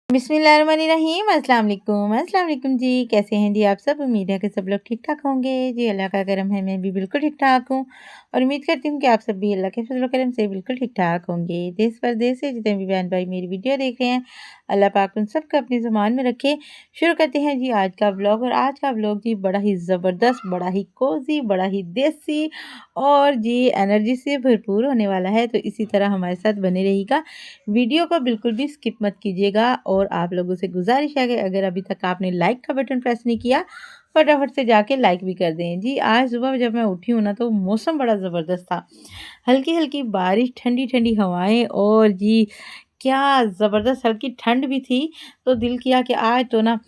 बिस्मिल्लाहिर्रहमानिर्रहीम। अस्सलाम वालेकुम जी। कैसे हैं जी आप सब? उम्मीद है कि सब लोग ठीक ठाक होंगे जी। अल्लाह का करम है, मैं भी बिल्कुल ठीक ठाक हूँ और उम्मीद करती हूँ कि आप सब भी अल्लाह के फजल करम से बिल्कुल ठीक ठाक होंगे। देश परदेश से जितने भी बहन भाई मेरी वीडियो देख रहे हैं, अल्लाह पाक उन सबको अपनी ज़ुबान में रखे। शुरू करते हैं जी आज का व्लॉग। और आज का व्लॉग जी बड़ा ही ज़बरदस्त, बड़ा ही कोज़ी, बड़ा ही देसी और जी एनर्जी से भरपूर होने वाला है। तो इसी तरह हमारे साथ बने रहिएगा, वीडियो को बिल्कुल भी स्किप मत कीजिएगा। और आप लोगों से गुजारिश है कि अगर अभी तक आपने लाइक का बटन प्रेस नहीं किया, फटाफट से जाके लाइक भी कर दें जी। आज सुबह जब मैं उठी हूँ ना, तो मौसम बड़ा ज़बरदस्त था। हल्की हल्की बारिश, ठंडी ठंडी हवाएं और जी क्या ज़बरदस्त हल्की ठंड भी थी। तो दिल किया कि आज तो ना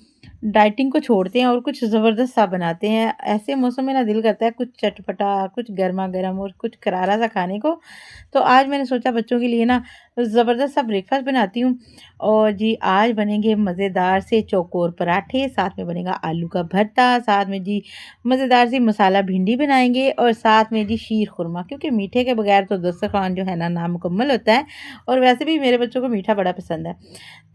डाइटिंग को छोड़ते हैं और कुछ ज़बरदस्त सा बनाते हैं। ऐसे मौसम में ना दिल करता है कुछ चटपटा, कुछ गर्मा गर्म और कुछ करारा सा खाने को। तो आज मैंने सोचा बच्चों के लिए ना ज़बरदस्त सा ब्रेकफास्ट बनाती हूँ। और जी आज बनेंगे मज़ेदार से चौकोर पराठे, साथ में बनेगा आलू का भरता, साथ में जी मज़ेदार सी मसाला भिंडी बनाएंगे और साथ में जी शीर खुरमा, क्योंकि मीठे के बगैर तो दस्तरखान जो है ना नामुकम्मल होता है। और वैसे भी मेरे बच्चों को मीठा बड़ा पसंद है।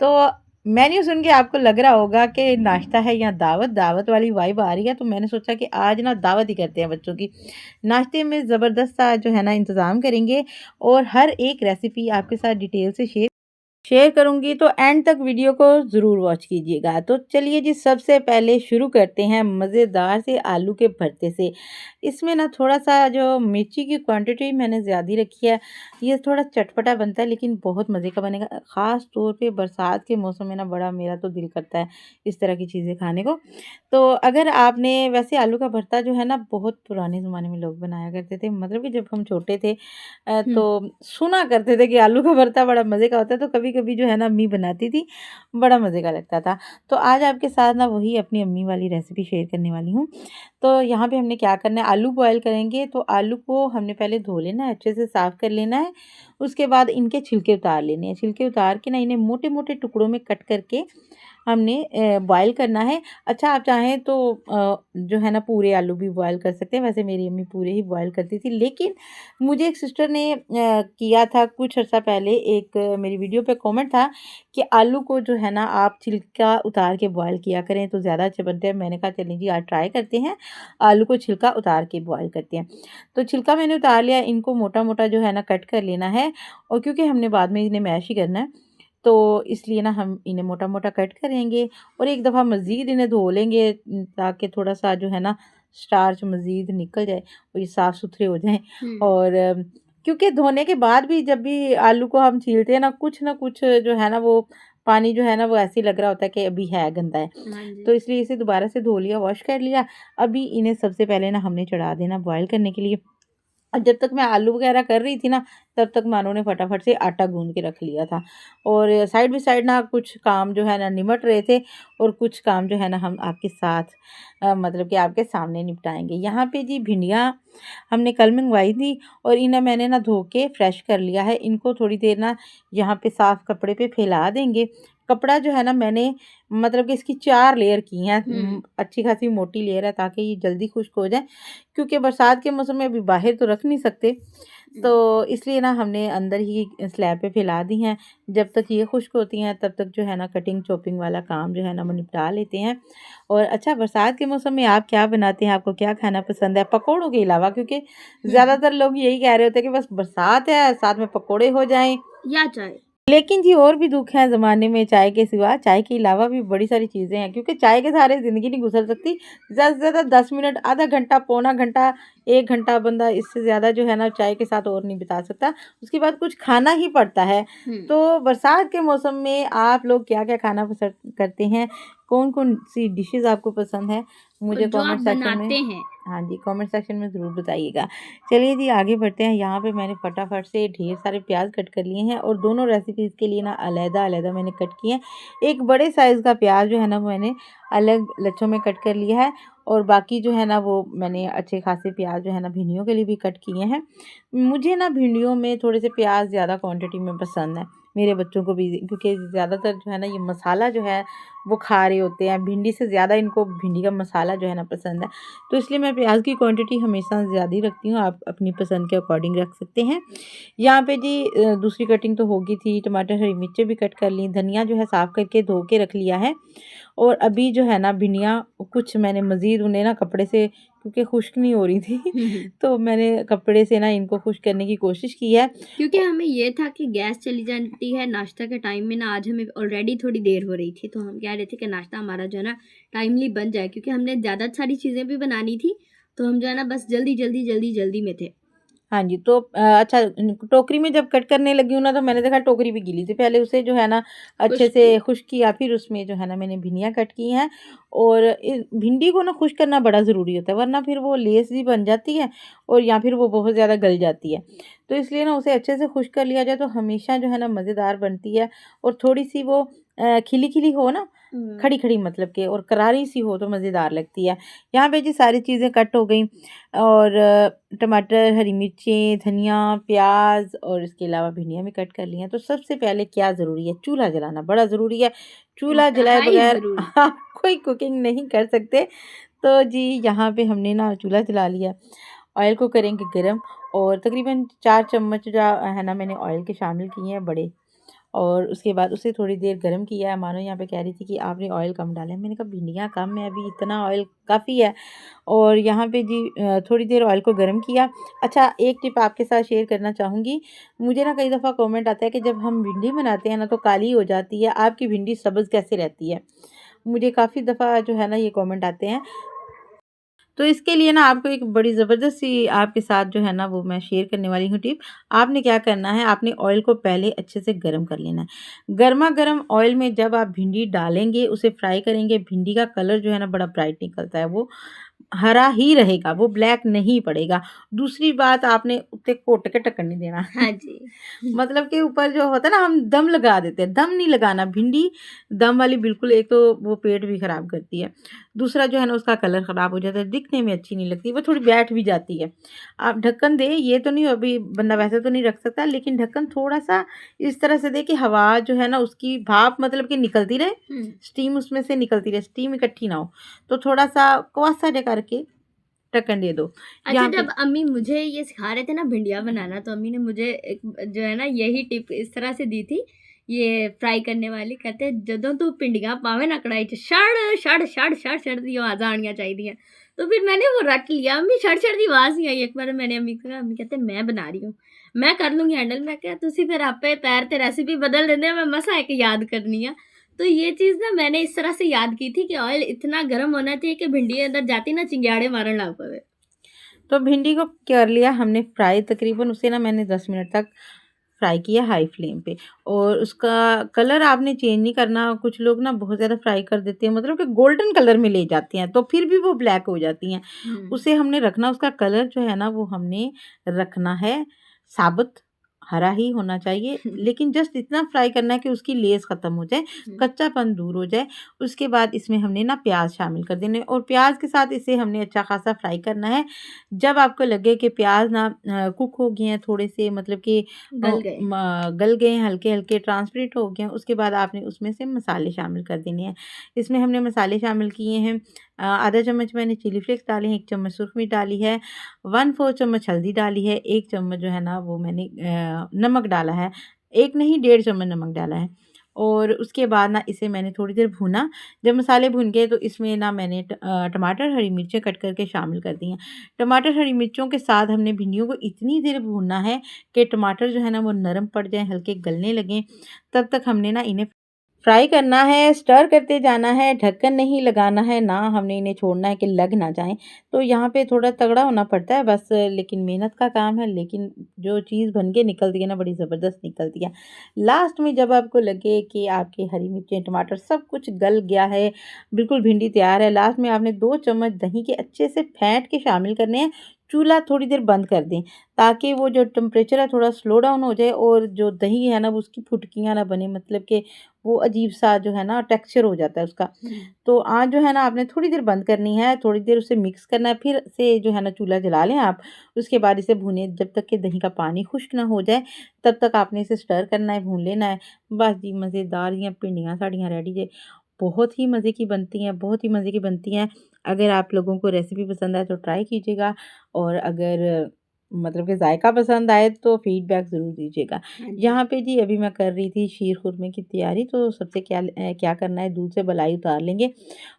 तो मेन्यू सुन के आपको लग रहा होगा कि नाश्ता है या दावत, दावत वाली वाइब आ रही है। तो मैंने सोचा कि आज ना दावत ही करते हैं बच्चों की। नाश्ते में ज़बरदस्त सा जो है ना इंतज़ाम करेंगे और हर एक रेसिपी आपके साथ डिटेल से शेयर करूँगी, तो एंड तक वीडियो को ज़रूर वॉच कीजिएगा। तो चलिए जी, सबसे पहले शुरू करते हैं मज़ेदार से आलू के भरते से। इसमें ना थोड़ा-सा जो मिर्ची की क्वांटिटी मैंने ज़्यादा ही रखी है। ये थोड़ा चटपटा बनता है लेकिन बहुत मज़े का बनेगा। ख़ास तौर पे बरसात के मौसम में ना बड़ा मेरा तो दिल करता है इस तरह की चीज़ें खाने को। तो अगर आपने वैसे आलू का भरता जो है ना बहुत पुराने ज़माने में लोग बनाया करते थे। मतलब कि जब हम छोटे थे हुँ। तो सुना करते थे कि आलू का भरता बड़ा मज़े का होता है। तो कभी-कभी जो है ना अम्मी बनाती थी, बड़ा मज़े का लगता था। तो आज आपके साथ ना वही अपनी अम्मी वाली रेसिपी शेयर करने वाली हूँ। तो यहाँ पे हमने क्या करना है, आलू बॉयल करेंगे। तो आलू को हमने पहले धो लेना है, अच्छे से साफ़ कर लेना है। उसके बाद इनके छिलके उतार लेने हैं। छिलके उतार के ना इन्हें मोटे-मोटे टुकड़ों में कट करके हमने बॉयल करना है। अच्छा, आप चाहें तो जो है ना पूरे आलू भी बॉयल कर सकते हैं। वैसे मेरी अम्मी पूरे ही बॉयल करती थी, लेकिन मुझे एक सिस्टर ने किया था कुछ अर्सा पहले, एक मेरी वीडियो पे कमेंट था कि आलू को जो है ना आप छिलका उतार के बॉयल किया करें तो ज़्यादा अच्छे बनते हैं। मैंने कहा चलें जी आज ट्राई करते हैं, आलू को छिलका उतार के बॉयल करते हैं। तो छिलका मैंने उतार लिया, इनको मोटा-मोटा जो है ना कट कर लेना है। और क्योंकि हमने बाद में इन्हें मैश ही करना है, तो इसलिए ना हम इन्हें मोटा-मोटा कट करेंगे और एक दफ़ा मज़ीद इन्हें धो लेंगे, ताकि थोड़ा-सा जो है ना स्टार्च मज़ीद निकल जाए और ये साफ़-सुथरे हो जाएँ। हुँ। और क्योंकि धोने के बाद भी जब भी आलू को हम छीलते हैं ना कुछ जो है ना वो पानी जो है ना वो ऐसे ही लग रहा होता है कि अभी है गंदा है। हाँ जी। तो इसलिए इसे दोबारा से धो लिया, वॉश कर लिया। अभी इन्हें सबसे पहले ना हमने चढ़ा देना बॉयल करने के लिए। और जब तक मैं आलू वगैरह कर रही थी ना, तब तक मानो ने फटाफट से आटा गूँध के रख लिया था। और साइड बाय साइड ना कुछ काम जो है ना निमट रहे थे और कुछ काम जो है ना हम आपके साथ मतलब कि आपके सामने निपटाएँगे। यहाँ पे जी भिंडियाँ हमने कल मँगवाई थी और इन्हें मैंने ना धो के फ्रेश कर लिया है। इनको थोड़ी देर ना यहाँ पे साफ़ कपड़े पे फैला देंगे। कपड़ा जो है ना मैंने मतलब कि इसकी 4 लेयर की हैं। हुँ। अच्छी खासी मोटी लेयर है ताकि ये जल्दी खुश्क हो जाए। क्योंकि बरसात के मौसम में अभी बाहर तो रख नहीं सकते, हुँ। तो इसलिए ना हमने अंदर ही स्लैब पे फैला दी हैं। जब तक ये खुश्क होती हैं तब तक जो है ना कटिंग चॉपिंग वाला काम जो है ना वो निपटा लेते हैं। और अच्छा, बरसात के मौसम में आप क्या बनाते हैं? आपको क्या खाना पसंद है पकौड़ों के अलावा? क्योंकि हुँ, हुँ। ज़्यादातर लोग यही कह रहे होते हैं कि बस बरसात है, साथ में पकौड़े हो जाएँ। या चाय। लेकिन जी और भी दुःख हैं ज़माने में चाय के सिवा। चाय के अलावा भी बड़ी सारी चीज़ें हैं, क्योंकि चाय के सहारे ज़िंदगी नहीं गुज़र सकती। ज़्यादा से ज़्यादा 10 मिनट, आधा घंटा, पौना घंटा, 1 घंटा बंदा इससे ज़्यादा जो है ना चाय के साथ और नहीं बिता सकता। उसके बाद कुछ खाना ही पड़ता है। हुँ। तो बरसात के मौसम में आप लोग क्या-क्या खाना पसंद करते हैं? कौन-कौन सी डिशेज़ आपको पसंद है, और मुझे जो आप कमेंट सेक्शन में बनाते हैं। हाँ जी, कमेंट सेक्शन में ज़रूर बताइएगा। चलिए जी आगे बढ़ते हैं। यहाँ पे मैंने फटाफट से ढेर सारे प्याज़ कट कर लिए हैं और दोनों रेसिपीज़ के लिए ना अलग-अलग मैंने कट किए हैं। एक बड़े साइज़ का प्याज़ जो है ना, वो मैंने अलग लच्छों में कट कर लिया है और बाकी जो है ना, वो मैंने अच्छे खासे प्याज़ जो है ना, भिंडियों के लिए भी कट किए हैं। मुझे ना भिंडियों में थोड़े से प्याज़ ज़्यादा क्वांटिटी में पसंद है, मेरे बच्चों को भी, क्योंकि ज़्यादातर जो है ना, ये मसाला जो है वो खा रहे होते हैं। भिंडी से ज़्यादा इनको भिंडी का मसाला जो है ना पसंद है। तो इसलिए मैं प्याज की क्वांटिटी हमेशा ज़्यादा ही रखती हूँ, आप अपनी पसंद के अकॉर्डिंग रख सकते हैं। यहाँ पे जी दूसरी कटिंग तो होगी थी, टमाटर हरी मिर्चें भी कट कर ली, धनिया जो है साफ़ करके धो के रख लिया है और अभी जो है ना, भिंडियाँ कुछ मैंने मज़ीद उन्हें ना कपड़े से, क्योंकि खुश्क नहीं हो रही थी तो मैंने कपड़े से ना इनको खुश्क करने की कोशिश की है। क्योंकि हमें ये था कि गैस चली जाती है नाश्ता के टाइम में ना, आज हमें ऑलरेडी थोड़ी देर हो रही थी, तो हम कह रहे थे कि नाश्ता हमारा जो है ना टाइमली बन जाए, क्योंकि हमने ज़्यादा सारी चीज़ें भी बनानी थी, तो हम जो है ना बस जल्दी में थे। हाँ जी, तो अच्छा, टोकरी में जब कट करने लगी हूँ ना, तो मैंने देखा टोकरी भी गीली थी। पहले उसे जो है ना अच्छे खुश्क से किया। खुश्क किया, फिर उसमें जो है ना मैंने भिंडियाँ कट की हैं और भिंडी को ना खुश्क करना बड़ा ज़रूरी होता है, वरना फिर वो लेस बन जाती है और या फिर वो बहुत ज़्यादा गल जाती है। तो इसलिए ना उसे अच्छे से खुश्क कर लिया जाए तो हमेशा जो है ना मज़ेदार बनती है और थोड़ी-सी वो खिली-खिली हो ना, खड़ी-खड़ी मतलब कि, और करारी सी हो तो मज़ेदार लगती है। यहाँ पे जी सारी चीज़ें कट हो गई और टमाटर, हरी मिर्चें, धनिया, प्याज़ और इसके अलावा भिंडियाँ भी कट कर ली हैं। तो सबसे पहले क्या ज़रूरी है? चूल्हा जलाना बड़ा ज़रूरी है। चूल्हा जलाए इंतहाई बगैर ज़रूरी। आप कोई कुकिंग नहीं कर सकते। तो जी यहाँ पे हमने ना चूल्हा जला लिया। ऑयल को करेंगे गरम और तकरीबन 4 चम्मच जो है ना, मैंने ऑयल के शामिल किए हैं बड़े, और उसके बाद उसे थोड़ी देर गरम किया है। मानो यहाँ पे कह रही थी कि आपने ऑयल कम डाला है। मैंने कहा भिंडियाँ कम है, अभी इतना ऑयल काफ़ी है। और यहाँ पे जी थोड़ी देर ऑयल को गरम किया। अच्छा, एक टिप आपके साथ शेयर करना चाहूँगी। मुझे ना कई दफ़ा कमेंट आता है कि जब हम भिंडी बनाते हैं ना तो काली हो जाती है, आपकी भिंडी सब्ज़ कैसे रहती है? मुझे काफ़ी दफ़ा जो है ना ये कमेंट आते हैं। तो इसके लिए ना आपको एक बड़ी ज़बरदस्त सी आपके साथ जो है ना वो मैं शेयर करने वाली हूँ टिप। आपने क्या करना है, आपने ऑयल को पहले अच्छे से गरम कर लेना है। गरमा-गरम ऑयल में जब आप भिंडी डालेंगे, उसे फ्राई करेंगे, भिंडी का कलर जो है ना बड़ा ब्राइट निकलता है, वो हरा ही रहेगा, वो ब्लैक नहीं पड़ेगा। दूसरी बात, आपने उत्ते घुट के ढक्कन नहीं देना। हाँ जी। मतलब कि ऊपर जो होता है ना, हम दम लगा देते हैं, दम नहीं लगाना। भिंडी दम वाली बिल्कुल, एक तो वो पेट भी खराब करती है, दूसरा जो है ना उसका कलर ख़राब हो जाता है, दिखने में अच्छी नहीं लगती, वो थोड़ी बैठ भी जाती है। आप ढक्कन दें, ये तो नहीं, अभी बंदा वैसे तो नहीं रख सकता, लेकिन ढक्कन थोड़ा-सा इस तरह से दें कि हवा जो है ना उसकी भाप मतलब कि निकलती रहे, स्टीम उसमें से निकलती रहे, स्टीम इकट्ठी ना हो। तो थोड़ा-सा क्वासा करके ढक्कन दे दो। अच्छा, यहाँ पे जब अम्मी मुझे ये सिखा रहे थे ना भिंडिया बनाना, तो अम्मी ने मुझे एक जो है ना यही टिप इस तरह से दी थी, ये फ्राई करने वाली। कहते जदों तू भिंडियां पावे ना कढ़ाई च, शड़ शड़ शड़ शड़ शड़ दी आवाज़ आनियां चाहिए। तो फिर मैंने वो रट लिया, अम्मी शड़ शड़ दी आवाज़ नहीं आई। एक बार मैंने अम्मी को कहा, अम्मी कहते मैं बना रही हूँ, मैं कर लूँगी हैंडल। मैं क्या तुसी फिर आपे पैर ते रेसिपी बदल देंदे, मैं मसा एक याद करनी है। तो ये चीज़ ना मैंने इस तरह से याद की थी कि ऑयल इतना गर्म होना चाहिए कि भिंडी अंदर जाती ना चिंगाड़े मारन लग पवे। तो भिंडी को कर लिया हमने फ्राई, तकरीबन उसे ना मैंने 10 मिनट तक फ्राई किया हाई फ्लेम पे, और उसका कलर आपने चेंज नहीं करना। कुछ लोग ना बहुत ज़्यादा फ्राई कर देते हैं, मतलब कि गोल्डन कलर में ले जाते हैं, तो फिर भी वो ब्लैक हो जाती हैं। उसे हमने रखना, उसका कलर जो है ना वो हमने रखना है साबुत, हरा ही होना चाहिए, लेकिन जस्ट इतना फ्राई करना है कि उसकी लेस ख़त्म हो जाए, कच्चापन दूर हो जाए। उसके बाद इसमें हमने ना प्याज शामिल कर देने और प्याज के साथ इसे हमने अच्छा खासा फ्राई करना है। जब आपको लगे कि प्याज ना कुक हो गए हैं थोड़े से, मतलब कि गल गए। गल गए हैं, हल्के-हल्के ट्रांसपेरेंट हो गए हैं, उसके बाद आपने उसमें से मसाले शामिल कर देने हैं। इसमें हमने मसाले शामिल किए हैं, आधा चम्मच मैंने चिली फ्लेक्स डाले हैं, 1 चम्मच सुरख मिर्च डाली है, 1/4 चम्मच हल्दी डाली है, 1 चम्मच जो है ना वो मैंने नमक डाला है, 1 नहीं 1.5 चम्मच नमक डाला है। और उसके बाद ना इसे मैंने थोड़ी देर भूना। जब मसाले भुन गए तो इसमें ना मैंने टमाटर, हरी मिर्चें कट करके शामिल कर दी हैं। टमाटर, हरी मिर्चों के साथ हमने भिंडियों को इतनी देर भूनना है कि टमाटर जो है ना वो नरम पड़ जाएँ, हल्के गलने लगें, तब तक हमने ना इन्हें फ्राई करना है, स्टर करते जाना है, ढक्कन नहीं लगाना है, ना हमने इन्हें छोड़ना है कि लग ना जाएँ। तो यहाँ पे थोड़ा तगड़ा होना पड़ता है बस, लेकिन मेहनत का काम है, लेकिन जो चीज़ बन के निकलती है ना बड़ी ज़बरदस्त निकलती है। लास्ट में जब आपको लगे कि आपकी हरी मिर्चें, टमाटर सब कुछ गल गया है, बिल्कुल भिंडी तैयार है, लास्ट में आपने 2 चम्मच दही के अच्छे से फेंट के शामिल करने हैं। चूल्हा थोड़ी देर बंद कर दें, ताकि वो जो टेम्परेचर है थोड़ा स्लो डाउन हो जाए और जो दही है ना वो उसकी फुटकियाँ ना बने, मतलब कि वो अजीब-सा जो है ना टेक्सचर हो जाता है उसका। तो आज जो है ना आपने थोड़ी देर बंद करनी है, थोड़ी देर उसे मिक्स करना है, फिर से जो है ना चूल्हा जला लें आप। उसके बाद इसे भूनें जब तक कि दही का पानी खुश्क ना हो जाए, तब तक आपने इसे स्टर करना है, भून लेना है। बस जी मज़ेदार जियां भिंडियां साड़ियां रेडी जे। बहुत ही मज़े की बनती हैं, बहुत ही मज़े की बनती हैं। अगर आप लोगों को रेसिपी पसंद आए तो ट्राई कीजिएगा, और अगर मतलब कि ज़ायका पसंद आए तो फीडबैक ज़रूर दीजिएगा। हाँ जी। यहाँ पे जी अभी मैं कर रही थी शीर खुरमे की तैयारी, तो सबसे क्या करना है, दूध से बलाई उतार लेंगे।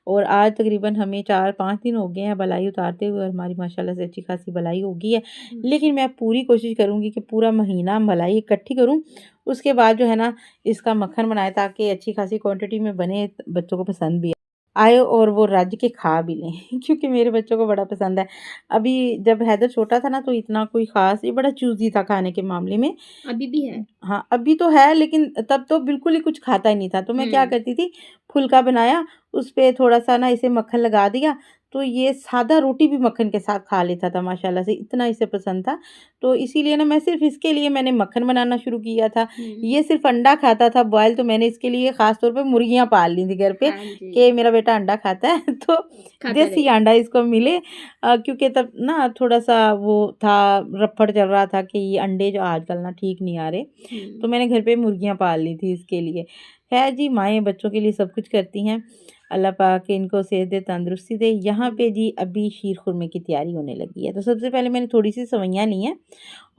और आज तकरीबन हमें 4-5 दिन हो गए हैं बलाई उतारते हुए, और हमारी माशाल्लाह से अच्छी खासी बलाई हो गई है। लेकिन मैं पूरी कोशिश करूँगी कि पूरा महीना बलाई इकट्ठी करूँ, उसके बाद जो है ना इसका मक्खन बनाएँ, ताकि अच्छी खासी क्वांटिटी में बने, बच्चों को पसंद भी आए और वो रज के खा भी लें क्योंकि मेरे बच्चों को बड़ा पसंद है। अभी जब हैदर छोटा था ना तो इतना कोई ख़ास, ये बड़ा चूज़ी था खाने के मामले में। अभी भी है। हाँ, अभी तो है, लेकिन तब तो बिल्कुल ही कुछ खाता ही नहीं था। तो मैं क्या हुँ। करती थी, फुल्का बनाया, उस पे थोड़ा-सा ना इसे मक्खन लगा दिया, तो ये सादा रोटी भी मक्खन के साथ खा लेता था माशाल्लाह से, इतना इसे पसंद था। तो इसीलिए ना मैं सिर्फ़ इसके लिए मैंने मक्खन बनाना शुरू किया था। हुँ। ये सिर्फ़ अंडा खाता था बॉयल, तो मैंने इसके लिए ख़ास तौर पे मुर्गियाँ पाल ली थी घर पे, हाँ जी। कि मेरा बेटा अंडा खाता है तो खाता देसी रहे। अंडा इसको मिले। क्योंकि तब ना थोड़ा-सा वो था, रफ़्फ़ड़ चल रहा था कि ये अंडे जो आजकल ना ठीक नहीं आ रहे। तो हुँ। मैंने घर पे मुर्गियाँ पाल ली थी इसके लिए। ख़ैर जी, माएँ बच्चों के लिए सब कुछ करती हैं। अल्लाह पाक इनको सेहत दे, तंदुरुस्ती दे। यहाँ पे जी अभी शीर खुरमे की तैयारी होने लगी है। तो सबसे पहले मैंने थोड़ी-सी सेवइयाँ ली हैं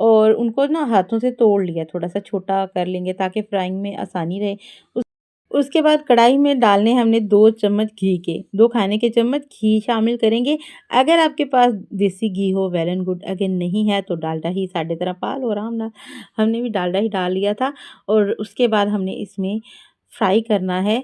और उनको ना हाथों से तोड़ लिया, थोड़ा-सा छोटा कर लेंगे ताकि फ्राइंग में आसानी रहे। उस उसके बाद कढ़ाई में डालने हैं हमने 2 चम्मच घी के, 2 खाने के चम्मच घी शामिल करेंगे। अगर आपके पास देसी घी हो वेल एंड गुड, अगर नहीं है तो डालडा ही साडे तरह पा लो आराम नाल। हमने भी डालडा ही डाल लिया था, और उसके बाद हमने इसमें फ्राई करना है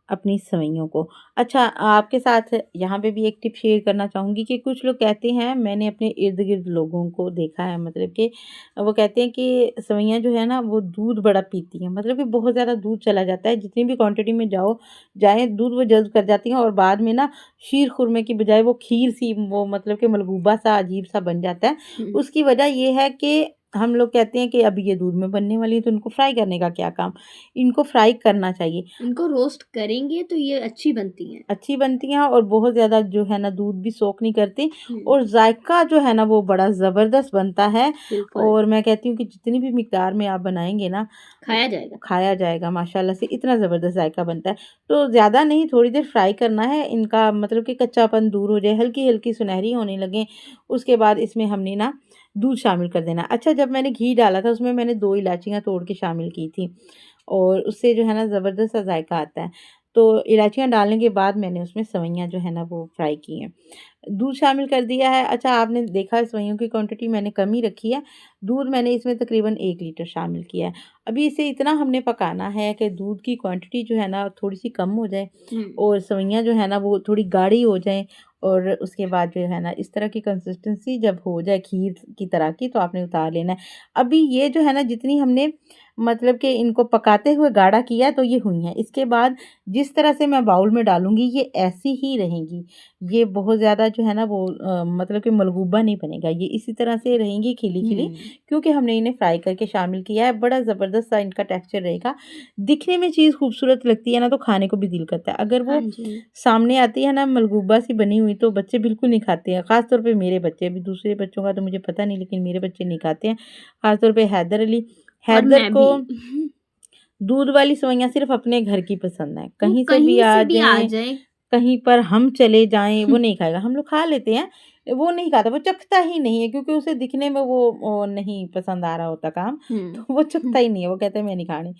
अपनी सेवइयों को। अच्छा, आपके साथ यहाँ पे भी एक टिप शेयर करना चाहूँगी कि कुछ लोग कहते हैं, मैंने अपने इर्द-गिर्द लोगों को देखा है, मतलब कि वो कहते हैं कि सेवइयाँ जो है ना वो दूध बड़ा पीती हैं, मतलब कि बहुत ज़्यादा दूध चला जाता है, जितनी भी क्वांटिटी में जाए दूध वो जज़्ब कर जाती हैं, और बाद में ना शीर खुरमे की बजाय वो खीर-सी, वो मतलब कि मलगूबा-सा अजीब-सा बन जाता है। हुँ। उसकी वजह ये है कि हम लोग कहते हैं कि अभी ये दूध में बनने वाली है, तो इनको फ्राई करने का क्या काम? इनको फ्राई करना चाहिए। इनको रोस्ट करेंगे तो ये अच्छी बनती हैं। अच्छी बनती हैं, और बहुत ज़्यादा जो है ना दूध भी सोख नहीं करती, हुँ। और जायका जो है ना वो बड़ा ज़बरदस्त बनता है। बिल्कुल, और मैं कहती हूँ कि जितनी भी मिकदार में आप बनाएँगे ना, खाया जाएगा। खाया जाएगा माशाल्लाह से, इतना ज़बरदस्त जायका बनता है। तो ज़्यादा नहीं, थोड़ी देर फ्राई करना है इनका, मतलब कि कच्चापन दूर हो जाए, हल्की-हल्की सुनहरी होने लगें, उसके बाद इसमें हमने ना दूध शामिल कर देना है। अच्छा, जब मैंने घी डाला था उसमें मैंने 2 इलायचियाँ तोड़ के शामिल की थी, और उससे जो है ना ज़बरदस्त सा जायका आता है। तो इलायचियाँ डालने के बाद मैंने उसमें सेवइयाँ जो है ना वो फ्राई की हैं। दूध शामिल कर दिया है। अच्छा, आपने देखा सेवइयों की क्वांटिटी मैंने कम ही रखी है। दूध मैंने इसमें तकरीबन 1 लीटर शामिल किया है। अभी इसे इतना हमने पकाना है कि दूध की क्वांटिटी जो है ना थोड़ी-सी कम हो जाए, हुँ। और सेवइयाँ जो है ना वो थोड़ी गाढ़ी हो जाएँ, और उसके बाद जो है ना इस तरह की कंसिस्टेंसी जब हो जाए खीर की तरह की, तो आपने उतार लेना है। अभी ये जो है ना जितनी हमने मतलब कि इनको पकाते हुए गाढ़ा किया है तो ये हुई हैं। इसके बाद जिस तरह से मैं बाउल में डालूँगी ये ऐसी ही रहेंगी। ये बहुत ज़्यादा जो है ना वो मतलब कि मलगूबा नहीं बनेगा। ये इसी तरह से रहेंगी खिली-खिली, हुँ। क्योंकि हमने इन्हें फ्राई करके शामिल किया है। बड़ा ज़बरदस्त सा इनका टेक्सचर रहेगा। दिखने में चीज़ खूबसूरत लगती है ना तो खाने को भी दिल करता है। अगर हाँ वो जी। सामने आती है ना मलगूबा सी बनी हुई तो बच्चे बिल्कुल नहीं खाते हैं। ख़ास तौर पे मेरे बच्चे, अभी दूसरे बच्चों का तो मुझे पता नहीं, लेकिन मेरे बच्चे नहीं खाते हैं। ख़ास तौर पे हैदर अली। और हैदर मैं को भी। दूध वाली सेवइयाँ सिर्फ़ अपने घर की पसंद है। वो कहीं से भी कहीं आ से भी आ जाएँ, जाए। कहीं पर हम चले जाएँ, वो नहीं खाएगा। हम लोग खा लेते हैं, वो नहीं खाता, वो चखता ही नहीं है, क्योंकि उसे दिखने में वो नहीं पसंद आ रहा होता काम, हुँ। तो वो हुँ। चखता ही नहीं है, वो कहता है मैं नहीं खानी।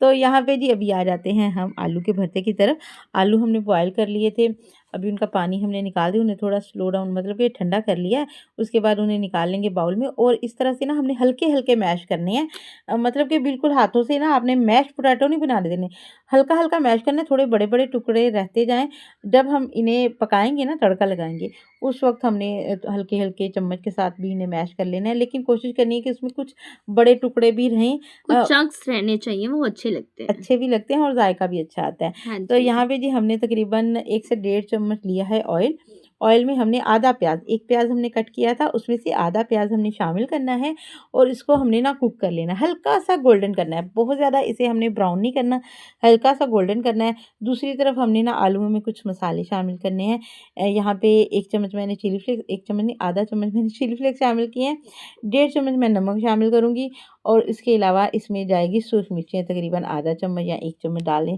तो यहाँ पे जी अभी आ जाते हैं हम आलू के भरते की तरफ। आलू हमने बॉयल कर लिए थे, अभी उनका पानी हमने निकाल दिया, उन्हें थोड़ा स्लो डाउन मतलब कि ठंडा कर लिया है। उसके बाद उन्हें निकाल लेंगे बाउल में और इस तरह से ना हमने हल्के-हल्के मैश करने हैं। मतलब कि बिल्कुल हाथों से ना आपने मैश पोटैटो नहीं बनाने देने, हल्का-हल्का मैश करना है, थोड़े बड़े-बड़े टुकड़े रहते जाएँ। जब हम इन्हें पकाएँगे ना, तड़का लगाएँगे, उस वक़्त हमने हल्के-हल्के चम्मच के साथ भी इन्हें मैश कर लेना है, लेकिन कोशिश करनी है कि उसमें कुछ बड़े टुकड़े भी रहें। कुछ चंक्स रहने चाहिए, वो अच्छे लगते हैं। अच्छे भी लगते हैं और जायका भी अच्छा आता है। हाँ तो जी। यहाँ पे जी हमने तकरीबन 1 से डेढ़ चम्मच लिया है ऑयल। ऑयल में हमने आधा प्याज़, 1 प्याज़ हमने कट किया था, उसमें से आधा प्याज़ हमने शामिल करना है और इसको हमने ना कुक कर लेना है, हल्का-सा गोल्डन करना है, बहुत ज़्यादा इसे हमने ब्राउन नहीं करना, हल्का-सा गोल्डन करना है। दूसरी तरफ हमने ना आलूओं में कुछ मसाले शामिल करने हैं। यहाँ पे 1 चम्मच मैंने चिली फ्लेक्स, 1 चम्मच नहीं, आधा चम्मच मैंने चिली फ्लेक्स शामिल किए हैं, डेढ़ चम्मच मैं नमक शामिल करूँगी और इसके अलावा इसमें जाएगी सूरख मिर्चें, तकरीबन आधा चम्मच या 1 चम्मच डालें।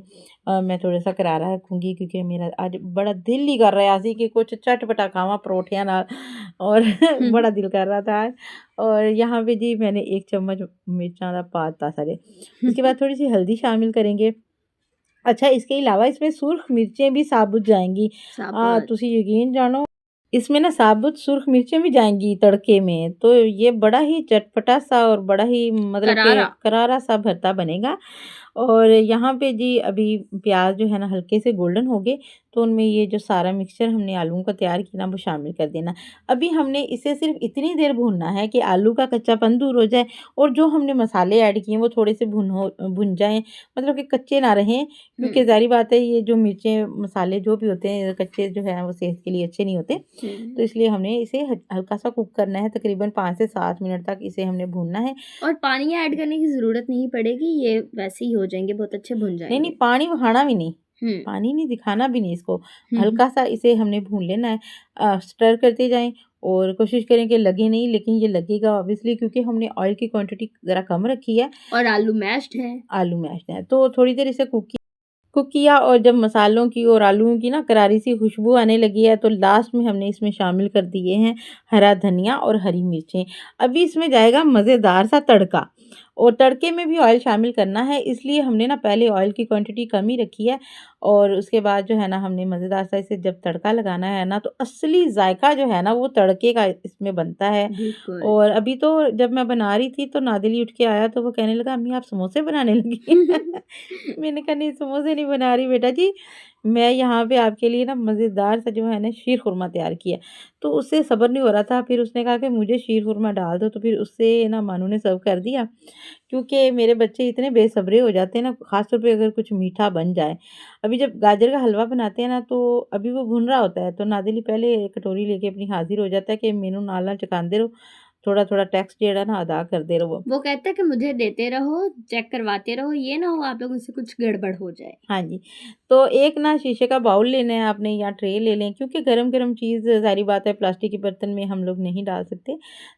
मैं थोड़ा-सा करारा रखूँगी क्योंकि मेरा आज बड़ा दिल ही कर रहा सी कि कुछ चटपटा खावां परोठियां नाल और हुँ। बड़ा दिल कर रहा था आज। और यहाँ पे जी मैंने 1 चम्मच मिर्चां दा पाता सारे। उसके बाद थोड़ी-सी हल्दी शामिल करेंगे। अच्छा, इसके अलावा इसमें सुर्ख मिर्चें भी साबुत जाएँगी। साबुत। तुसी यकीन जानो, इसमें ना साबुत सुर्ख मिर्चें भी जाएँगी तड़के में, तो ये बड़ा ही चटपटा-सा और बड़ा ही मतलब कि करारा। करारा-सा भरता बनेगा। और यहाँ पे जी अभी प्याज़ जो है ना हल्के से गोल्डन हो गए, तो उनमें ये जो सारा मिक्सचर हमने आलूओं का तैयार किया ना, वो शामिल कर देना। अभी हमने इसे सिर्फ़ इतनी देर भूनना है कि आलू का कच्चापन दूर हो जाए और जो हमने मसाले ऐड किए हैं वो थोड़े से भुन जाएँ, मतलब कि कच्चे ना रहें, हुँ, क्योंकि ज़ाहिर बात है ये जो मिर्चें, मसाले जो भी होते हैं कच्चे जो हैं वो सेहत के लिए अच्छे नहीं होते। हुँ। तो इसलिए हमने इसे हल्का-सा कुक करना है, तकरीबन 5 से 7 मिनट तक इसे हमने भूनना है। और पानी ऐड करने की ज़रूरत नहीं पड़ेगी, ये वैसे ही हो जाएँगे, बहुत अच्छे भुन नहीं, नहीं, जाएँगे। पानी बहाना भी नहीं, हुँ। पानी नहीं दिखाना भी नहीं इसको, हुँ, हुँ। हल्का-सा इसे हमने भून लेना है। स्टर करते जाएँ और कोशिश करें कि लगे नहीं, लेकिन ये लगेगा ऑब्वियसली क्योंकि हमने ऑयल की क्वांटिटी ज़रा कम रखी है, और आलू मैश्ड है। आलू मैश्ड है। तो थोड़ी देर इसे कुक किया और जब मसालों की और आलूओं की ना करारी सी खुशबू आने लगी है, तो लास्ट में हमने इसमें शामिल कर दिए हैं हरा धनिया और हरी मिर्चें। अभी इसमें जाएगा मज़ेदार सा तड़का और तड़के में भी ऑयल शामिल करना है, इसलिए हमने ना पहले ऑयल की क्वांटिटी कम ही रखी है और उसके बाद जो है ना हमने मज़ेदार सा इसे जब तड़का लगाना है ना, तो असली जायका जो है ना वो तड़के का इसमें बनता है। बिल्कुल। और अभी तो जब मैं बना रही थी तो नादिल ही उठ के आया, तो वो कहने लगा, अम्मी आप समोसे बनाने लगी। मैंने कहा, नहीं समोसे नहीं बना रही बेटा जी, मैं यहाँ पे आपके लिए ना मज़ेदार सा जो है ना शीर खुरमा तैयार किया। तो उससे सब्र नहीं हो रहा था, फिर उसने कहा कि मुझे शीर खुरमा डाल दो, तो फिर उससे ना मानू ने सर्व कर दिया। क्योंकि मेरे बच्चे इतने बेसब्रे हो जाते हैं ना, ख़ास तौर पे अगर कुछ मीठा बन जाए। अभी जब गाजर का हलवा बनाते हैं ना, तो अभी वो भुन रहा होता है, तो नादिल ही पहले कटोरी लेके अपनी हाज़िर हो जाता है कि मैनू नाल-नाल चखांदे रहो, थोड़ा-थोड़ा टैक्स जेह्ड़ा ना अदा करदे रवो। वो कहता है कि मुझे देते रहो, चेक करवाते रहो, ये ना हो आप लोगों से कुछ गड़बड़ हो जाए। हाँ जी, तो एक ना शीशे का बाउल लेना है आपने या ट्रे ले लें, क्योंकि गरम-गरम चीज़ ज़ाहिर बात है प्लास्टिक के बर्तन में हम लोग नहीं डाल सकते।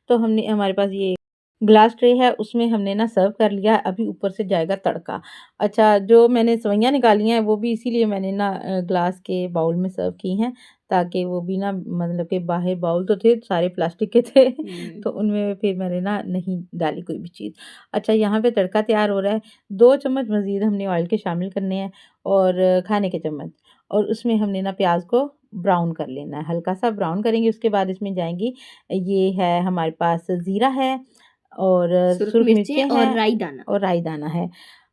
तो हमने हमारे पास ये ग्लास ट्रे है, उसमें हमने ना सर्व कर लिया है, अभी ऊपर से जाएगा तड़का। अच्छा, जो मैंने सेवइयाँ निकाली हैं वो भी इसीलिए मैंने ना ग्लास के बाउल में सर्व की हैं, ताकि वो भी ना मतलब कि बाहर बाउल तो थे सारे प्लास्टिक के थे हुँ। तो उनमें फिर मैंने ना नहीं डाली कोई भी चीज़। अच्छा, यहाँ पे तड़का तैयार हो रहा है, 2 चम्मच मज़ीद हमने ऑयल के शामिल करने हैं और खाने के चम्मच, और उसमें हमने ना प्याज़ को ब्राउन कर लेना है, हल्का-सा ब्राउन करेंगे। उसके बाद इसमें जाएँगी, ये है हमारे पास ज़ीरा है और सुरख सुर्ख मिर्चें मिर्चें और हैं राई दाना। और राई दाना है।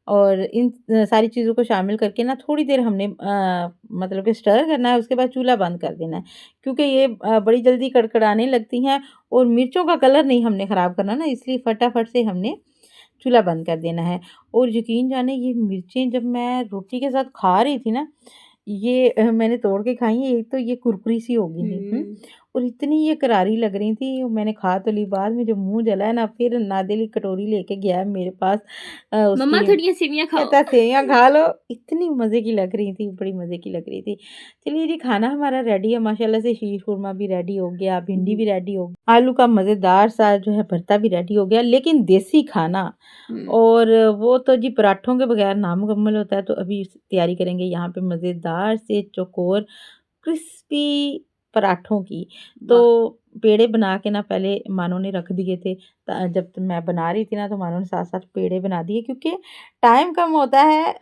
और इन सारी चीज़ों को शामिल करके ना थोड़ी देर हमने मतलब कि स्टर करना है, उसके बाद चूल्हा बंद कर देना है। क्योंकि ये बड़ी जल्दी कड़कड़ाने लगती हैं और मिर्चों का कलर नहीं हमने ख़राब करना ना, इसलिए फटाफट से हमने चूल्हा बंद कर देना है। और यकीन जाने, ये मिर्चें जब मैं रोटी के साथ खा रही थी ना, ये मैंने तोड़ के खाई हैं, एक तो ये कुरकुरी सी हो गई थी, हुँ। और इतनी ये करारी लग रही थी, मैंने खा तो ली, बाद में जो मुँह जला है ना, फिर नादिल ही कटोरी लेके गया है मेरे पास मम्मा उसकी, थोड़ी ये सेवियाँ खाओ। कहता सेवइयाँ खा लो, इतनी मज़े की लग रही थी, बड़ी मज़े की लग रही थी। चलिए जी, खाना हमारा रेडी है माशाल्लाह से, शीर खुरमा भी रेडी हो गया, भिंडी हुँ, भी रेडी हो गई, आलू का मज़ेदार सा जो है भरता भी रेडी हो गया, लेकिन देसी खाना, हुँ। और वो तो जी पराठों के बगैर नामुकम्मल होता है। तो अभी तैयारी करेंगे यहाँ पे मज़ेदार से चौकोर क्रिस्पी पराठों की। तो वाह! पेड़े बना के ना पहले मानो ने रख दिए थे। जब मैं बना रही थी ना तो मानो ने साथ साथ पेड़े बना दिए, क्योंकि टाइम कम होता है।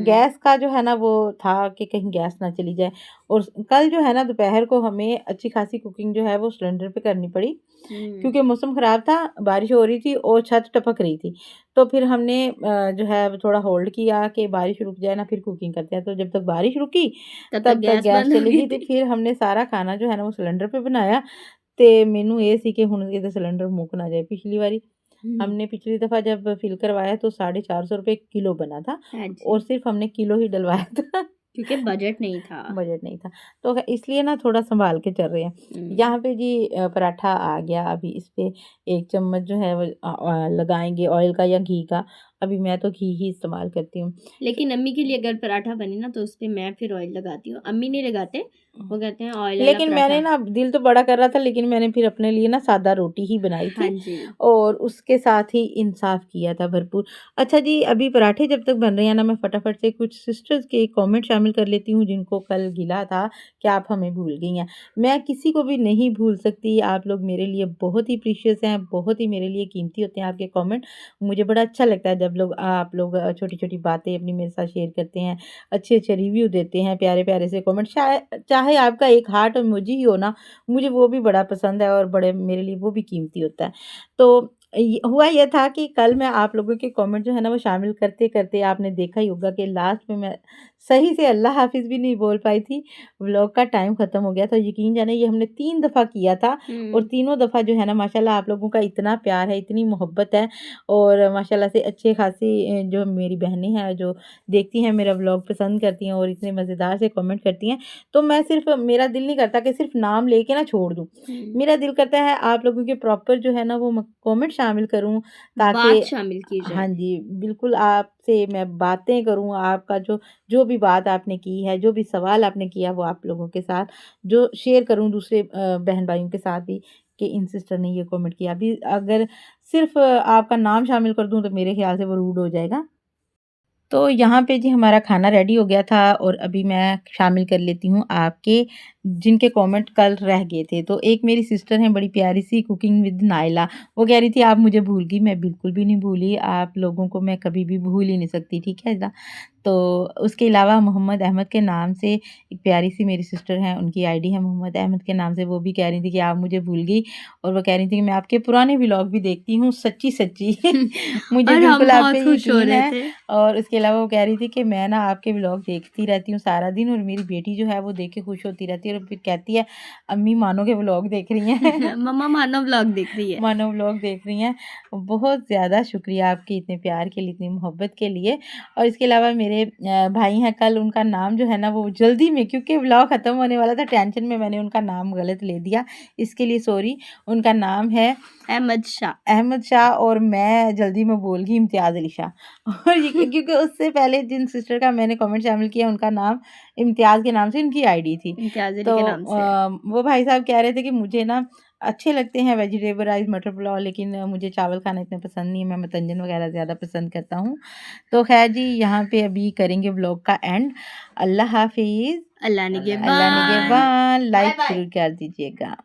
गैस का जो है ना वो था कि कहीं गैस ना चली जाए। और कल जो है ना दोपहर को हमें अच्छी खासी कुकिंग जो है वो सिलेंडर पे करनी पड़ी, क्योंकि मौसम ख़राब था, बारिश हो रही थी और छत टपक रही थी। तो फिर हमने जो है थोड़ा होल्ड किया कि बारिश रुक जाए ना फिर कुकिंग करते हैं। तो जब तक बारिश रुकी तब तक तब तक गैस गैस बंद हो चली गई गई थी। थी। फिर हमने सारा खाना जो है ना वो सिलेंडर पे बनाया। ते मैनू ये सी कि हुण किते सिलेंडर मुक ना जाए। पिछली बारी हमने पिछली दफ़ा जब फिल करवाया तो 450 रुपए किलो बना था, हाँ और जी, सिर्फ़ हमने किलो ही डलवाया था। क्योंकि बजट नहीं था। बजट नहीं था। तो इसलिए ना थोड़ा सँभाल के चल रहे हैं। हुँ। यहाँ पे जी पराठा आ गया, अभी इस पे 1 चम्मच जो है वो लगाएँगे ऑयल का या घी का। अभी मैं तो घी ही इस्तेमाल करती हूँ। लेकिन अम्मी के लिए अगर पराठा बने ना तो उसपे मैं फिर ऑयल लगाती हूँ। अम्मी नहीं लगाते, वो कहते हैं ऑयल वाला लेकिन मैंने पराठा। ना दिल तो बड़ा कर रहा था, लेकिन मैंने फिर अपने लिए ना सादा रोटी ही बनाई हाँ थी जी। और उसके साथ ही इंसाफ किया था भरपूर। अच्छा जी, अभी पराठे जब तक बन रहे हैं ना मैं फटाफट से कुछ सिस्टर्स के कमेंट शामिल कर लेती हूँ जिनको कल गिला था कि आप हमें भूल गई हैं। मैं किसी को भी नहीं भूल सकती, आप लोग मेरे लिए बहुत ही प्रीशियस हैं, बहुत ही मेरे लिए कीमती होते हैं आपके कमेंट। मुझे बड़ा अच्छा लगता है जब आप लोग छोटी-छोटी बातें अपनी मेरे साथ शेयर करते हैं, अच्छे-अच्छे रिव्यू देते हैं, प्यारे-प्यारे से कमेंट, चाहे आपका एक हार्ट इमोजी ही हो ना, मुझे वो भी बड़ा पसंद है और बड़े मेरे लिए वो भी कीमती होता है। तो हुआ ये था कि कल मैं आप लोगों के कमेंट जो है ना वो शामिल करते-करते आपने देखा ही होगा कि लास्ट में मैं सही से अल्लाह हाफ़िज़ भी नहीं बोल पाई थी। व्लॉग का टाइम ख़त्म हो गया था। यकीन जानिए ये हमने 3 दफ़ा किया था और हुँ। तीनों दफ़ा जो है ना माशाल्लाह आप लोगों का इतना प्यार है, इतनी मोहब्बत है और माशाल्लाह से अच्छे खासी जो मेरी बहनें हैं जो देखती हैं मेरा व्लॉग पसंद करती हैं और इतने मज़ेदार से कमेंट करती हैं। तो मैं सिर्फ़ मेरा दिल नहीं करता कि सिर्फ़ नाम लेके ना छोड़ दूँ। हुँ। मेरा दिल करता है आप लोगों के प्रॉपर जो है ना वो कमेंट शामिल करूँ, ताकि बात शामिल की हाँ जाए। जी, बिल्कुल आपसे मैं बातें करूँ, आपका जो जो भी बात आपने की है, जो भी सवाल आपने किया वो आप लोगों के साथ जो शेयर करूँ दूसरे बहन-भाइयों के साथ भी कि इन सिस्टर ने ये कमेंट किया। अभी अगर सिर्फ़ आपका नाम शामिल कर दूँ तो मेरे ख़्याल से वो रूड हो जाएगा। तो यहाँ पे जी हमारा खाना रेडी हो गया था और अभी मैं शामिल कर लेती हूँ आपके जिनके कमेंट कल रह गए थे। तो एक मेरी सिस्टर हैं बड़ी प्यारी सी कुकिंग विद नायला, वो कह रही थी आप मुझे भूल गई, मैं बिल्कुल भी नहीं भूली, आप लोगों को मैं कभी भी भूल ही नहीं सकती, ठीक है ना? तो उसके अलावा मोहम्मद अहमद के नाम से एक प्यारी सी मेरी सिस्टर हैं, उनकी आईडी है मोहम्मद अहमद के नाम से, वो भी कह रही थी कि आप मुझे भूल गई और वो कह रही थी कि मैं आपके पुराने व्लॉग भी देखती हूँ सच्ची-सच्ची। मुझे और हम बिल्कुल आप पे बहुत खुश हो यकीन रहे है। थे। और उसके अलावा वो कह रही थी कि मैं ना आपके व्लॉग देखती रहती हूँ सारा दिन और मेरी बेटी जो है वो देख के खुश होती रहती है और फिर कहती है अम्मी मानो के व्लॉग देख रही हैं। मम्मा मानो व्लॉग देख रही है। मानो व्लॉग देख रही हैं। बहुत ज़्यादा शुक्रिया आपके इतने प्यार के लिए, इतनी मोहब्बत के लिए। और इसके अलावा मेरे भाई हैं, कल उनका नाम जो है ना वो जल्दी में, क्योंकि व्लॉग ख़त्म होने वाला था, टेंशन में मैंने उनका नाम गलत ले दिया, इसके लिए सॉरी। उनका नाम है अहमद शाह। अहमद शाह और मैं जल्दी में बोल गई इम्तियाज़ अली शाह। और ये क्योंकि उससे पहले जिन सिस्टर का मैंने कमेंट शामिल किया उनका नाम इम्तियाज़ के नाम से उनकी आईडी थी। इम्तियाज़ अली तो के नाम से है। वो भाई साहब कह रहे थे कि मुझे ना अच्छे लगते हैं वेजिटेबल राइस, मटर पुलाव, लेकिन मुझे चावल खाना इतना पसंद नहीं है, मैं मतंजन वगैरह ज़्यादा पसंद करता हूँ। तो ख़ैर जी यहाँ पे अभी करेंगे व्लॉग का एंड। अल्लाह हाफ़िज़। अल्लाह अल्लाह निगहबान। निगहबान। Like bye bye. ज़रूर कर दीजिएगा।